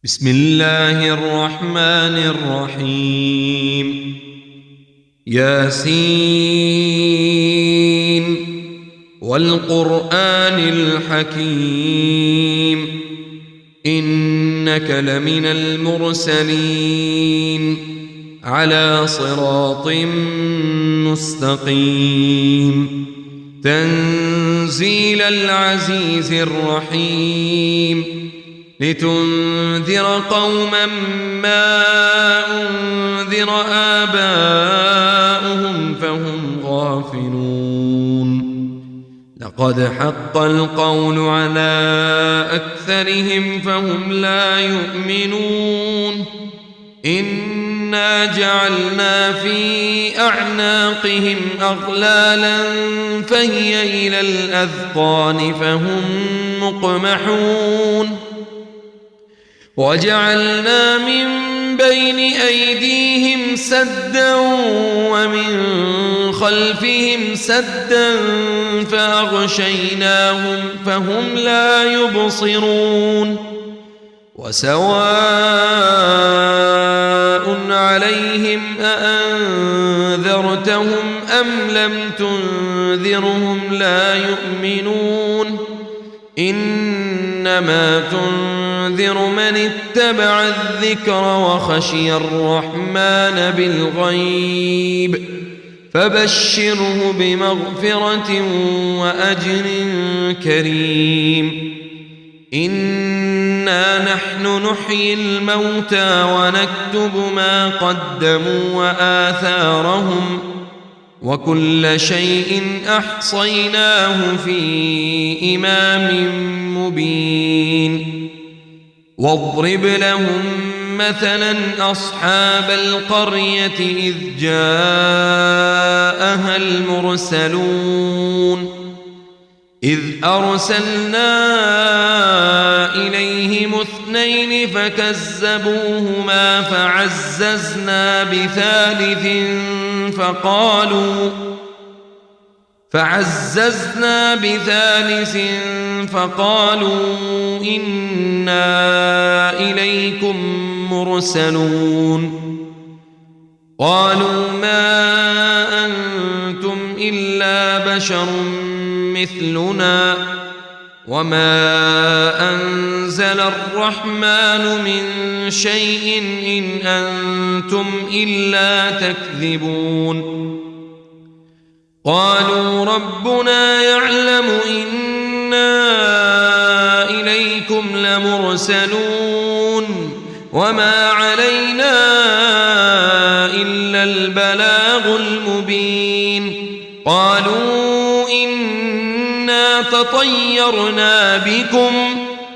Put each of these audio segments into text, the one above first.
بسم الله الرحمن الرحيم. ياسين والقرآن الحكيم إنك لمن المرسلين على صراط مستقيم تنزيل العزيز الرحيم لتنذر قوما ما أنذر آباؤهم فهم غافلون. لقد حق القول على أكثرهم فهم لا يؤمنون. إنا جعلنا في أعناقهم أغلالا فهي إلى الأذقان فهم مقمحون. وجعلنا من بين أيديهم سدا ومن خلفهم سدا فأغشيناهم فهم لا يبصرون. وسواء عليهم أأنذرتهم أم لم تنذرهم لا يؤمنون. إنما تنذر من اتبع الذكر وخشي الرحمن بالغيب فبشره بمغفرة وأجر كريم. إنا نحن نحيي الموتى ونكتب ما قدموا وآثارهم وكل شيء أحصيناه في إمام مبين. واضرب لهم مثلا أصحاب القرية إذ جاءها المرسلون إذ أرسلنا إليهم اثنين فكذبوهما فعززنا بثالث فقالوا إنا إليكم مرسلون. قالوا ما أنتم إلا بشر مثلنا وما أنزل الرحمن من شيء إن أنتم إلا تكذبون. قالوا ربنا يعلم إنا إليكم لمرسلون وما علينا إلا البلاغ المبين. قالوا إنا تطيرنا بكم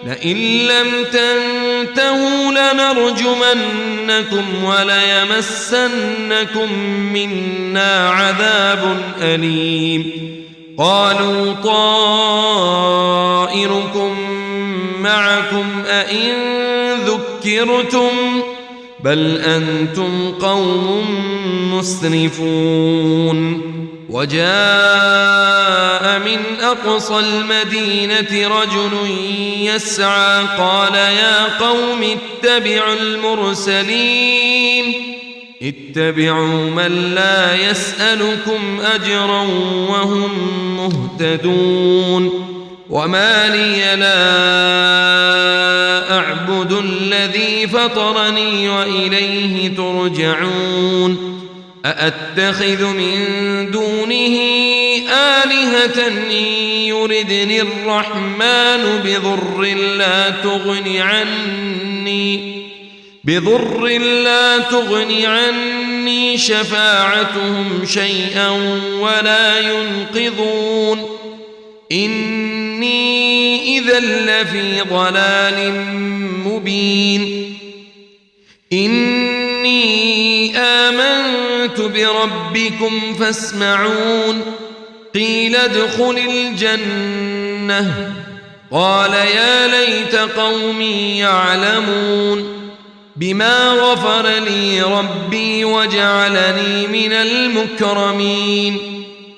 لئن لم تنتهوا لنرجمنكم وليمسنكم منا عذاب أليم. قالوا طائركم معكم أئن ذكرتم بل أنتم قوم مسرفون. وجاء من أقصى المدينة رجل يسعى قال يا قوم اتبعوا المرسلين اتبعوا من لا يسألكم أجرا وهم مهتدون. وما لي لا أعبد الذي فطرني وإليه ترجعون. أأتخذ من دونه آلهة إن يردني الرحمن بضر لا تغن عني شفاعتهم شيئا ولا ينقذون. إني إذا لفي ضلال مبين. إني آمنت بربكم فاسمعون. قيل ادخل الجنة قال يا ليت قومي يعلمون بما غفر لي ربي وجعلني من المكرمين.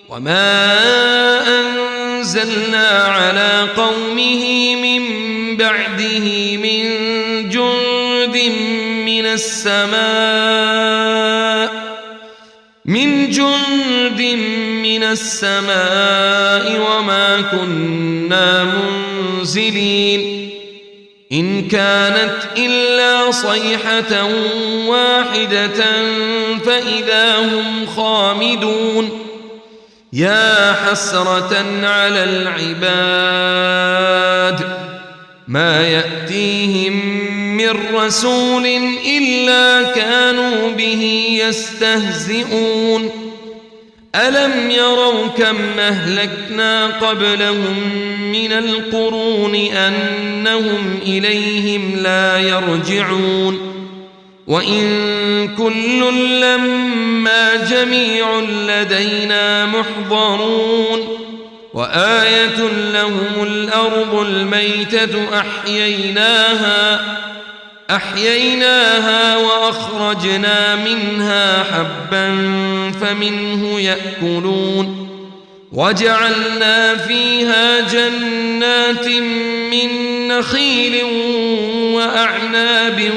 وما أنزلنا على قومه من بعده من جند جند من السماء وما كنا منزلين إن كانت إلا صيحة واحدة فإذا هم خامدون يا حسرة على العباد ما يأتيهم من رسول إلا كانوا به يستهزئون ألم يروا كم أهلكنا قبلهم من القرون أنهم إليهم لا يرجعون وإن كل لما جميع لدينا محضرون وآية لهم الأرض الميتة أحييناها وأخرجنا منها حبا فمنه يأكلون وجعلنا فيها جنات من نخيل وأعناب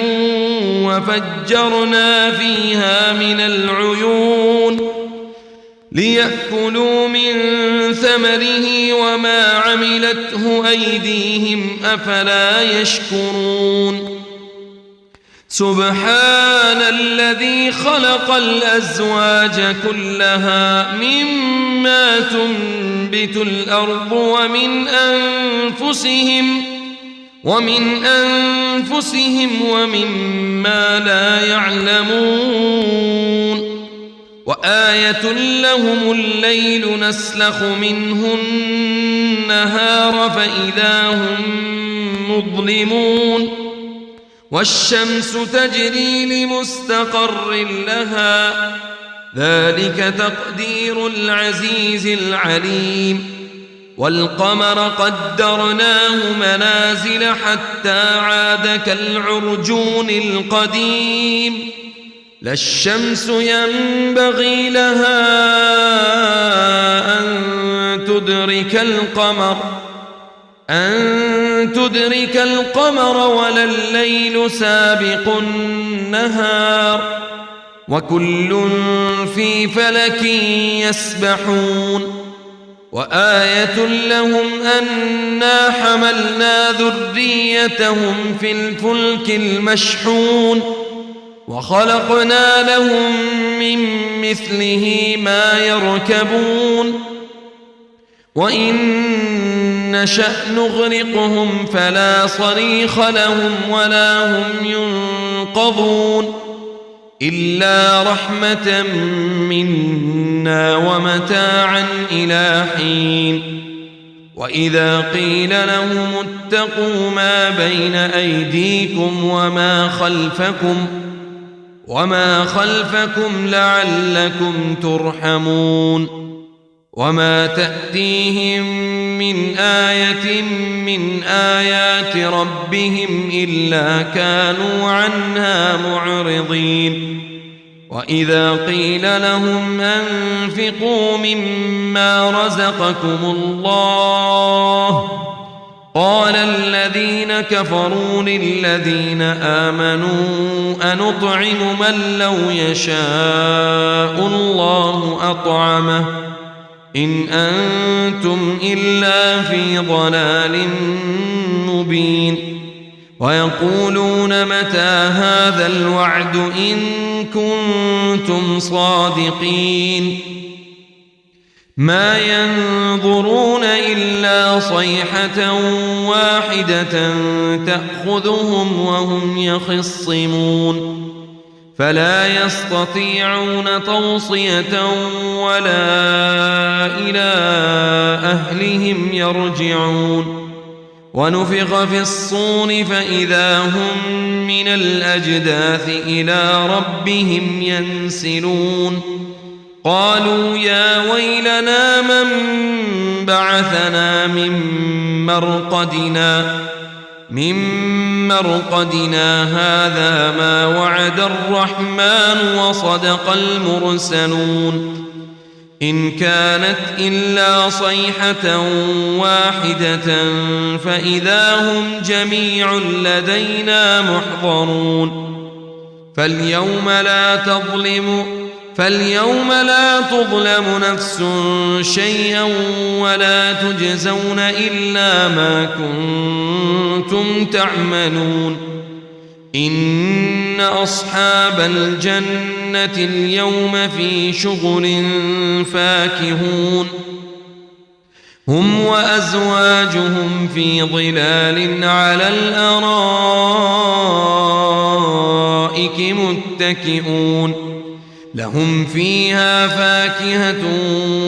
وفجرنا فيها من العيون ليأكلوا من ثمره وما عملته أيديهم أفلا يشكرون سبحان الذي خلق الأزواج كلها مما تنبت الأرض ومن أنفسهم ومما لا يعلمون وآية لهم الليل نسلخ منه النهار فإذا هم مظلمون والشمس تجري لمستقر لها ذلك تقدير العزيز العليم والقمر قدرناه منازل حتى عاد كالعرجون القديم لا الشمس ينبغي لها أن تدرك القمر ولا الليل سابق النهار وكل في فلك يسبحون وآية لهم أنا حملنا ذريتهم في الفلك المشحون وخلقنا لهم من مثله ما يركبون وإن نشأ نغرقهم فلا صريخ لهم ولا هم ينقذون إلا رحمة منا ومتاعا إلى حين وإذا قيل لهم اتقوا ما بين أيديكم وما خلفكم لعلكم ترحمون وما تأتيهم من آية من آيات ربهم إلا كانوا عنها معرضين وإذا قيل لهم أنفقوا مما رزقكم الله قال الذين كفروا للذين آمنوا أنطعم من لو يشاء الله أطعمه إن أنتم إلا في ضلال مبين ويقولون متى هذا الوعد إن كنتم صادقين ما ينظرون إلا صيحة واحدة تأخذهم وهم يخصمون فلا يستطيعون توصية ولا إلى أهلهم يرجعون ونفخ في الصور فإذا هم من الأجداث إلى ربهم ينسلون قالوا يا ويلنا من بعثنا من مرقدنا هذا ما وعد الرحمن وصدق المرسلون إن كانت إلا صيحة واحدة فإذا هم جميع لدينا محضرون فاليوم لا تظلم نفس شيئا ولا تجزون إلا ما كنتم تعملون إن أصحاب الجنة اليوم في شغل فاكهون هم وأزواجهم في ظلال على الأرائك متكئون لهم فيها فاكهة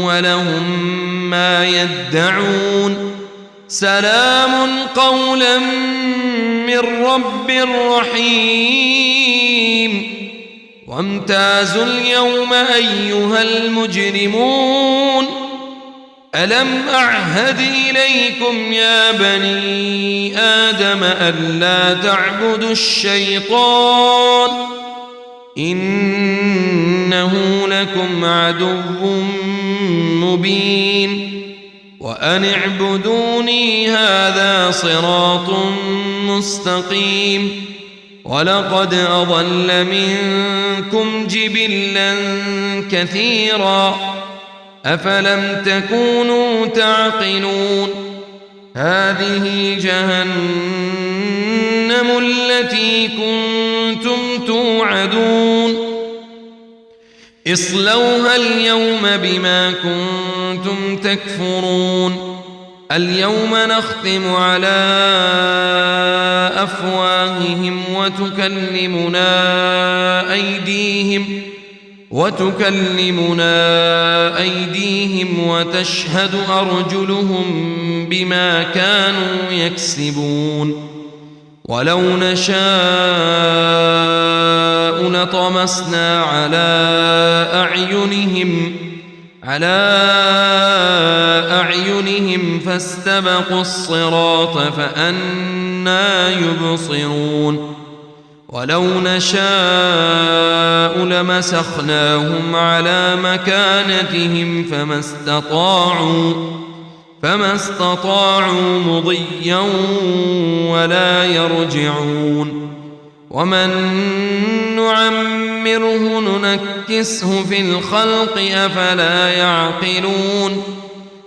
ولهم ما يدعون سلام قولا من رب رحيم وامتازوا اليوم أيها المجرمون ألم أعهد إليكم يا بني آدم ألا تعبدوا الشيطان إنه لكم عدو مبين وأن اعبدوني هذا صراط مستقيم ولقد أضل منكم جبلا كثيرا أفلم تكونوا تعقلون هذه جهنم التي كنتم توعدون اصلوها اليوم بما كنتم تكفرون اليوم نختم على أفواههم وتكلمنا أيديهم وتشهد أرجلهم بما كانوا يكسبون ولو نشاء لطمسنا على أعينهم فاستبقوا الصراط فأنى يبصرون ولو نشاء لمسخناهم على مكانتهم فما استطاعوا مضيا ولا يرجعون ومن نعمره ننكسه في الخلق أفلا يعقلون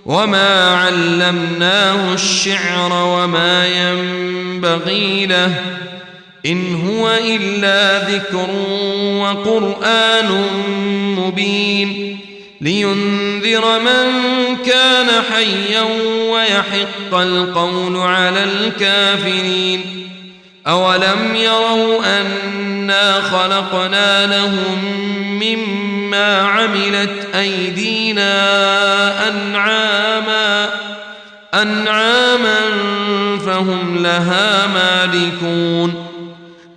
وما علمناه الشعر وما ينبغي له إن هو إلا ذكر وقرآن مبين لينذر من كان حيا ويحق القول على الكافرين أولم يروا أنا خلقنا لهم مما عملت أيدينا أنعاما فهم لها مالكون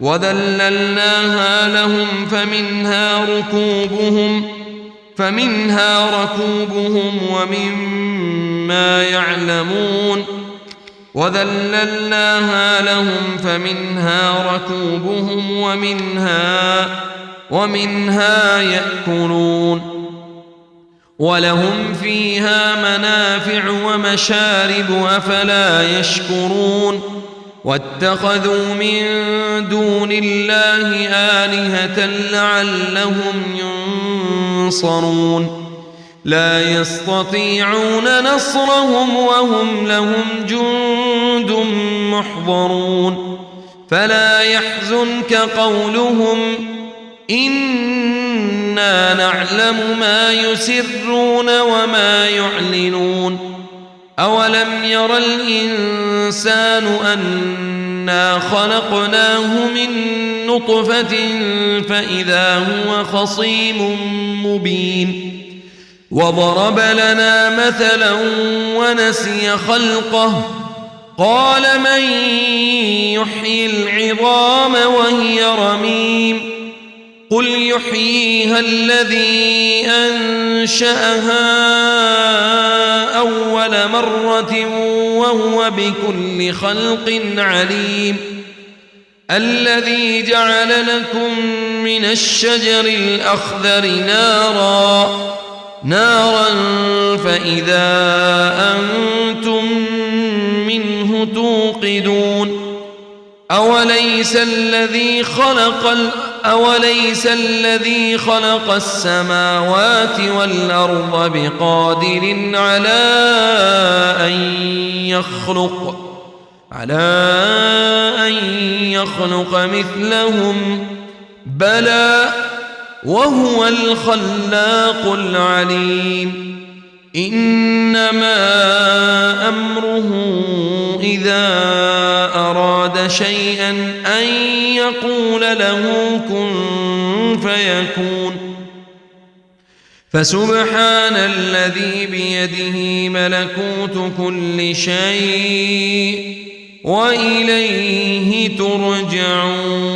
وذللناها لهم فمنها ركوبهم ومما يعلمون ومنها يأكلون ولهم فيها منافع ومشارب أفلا يشكرون واتخذوا من دون الله آلهة لعلهم ينصرون لا يستطيعون نصرهم وهم لهم جند محضرون فلا يحزنك قولهم إنا نعلم ما يسرون وما يعلنون أولم ير الإنسان أنا خلقناه من نطفة فإذا هو خصيم مبين وضرب لنا مثلا ونسي خلقه قال من يحيي العظام وهي رميم قل يحييها الذي أنشأها أول مرة وهو بكل خلق عليم الذي جعل لكم من الشجر الأخضر نارا نارا فإذا أنتم منه توقدون أوليس الذي خلق السماوات والأرض بقادر على أن يخلق مثلهم بلى وهو الخلاق العليم إنما أمره إذا أراد شيئا أن يقول له كن فيكون فسبحان الذي بيده ملكوت كل شيء وإليه ترجعون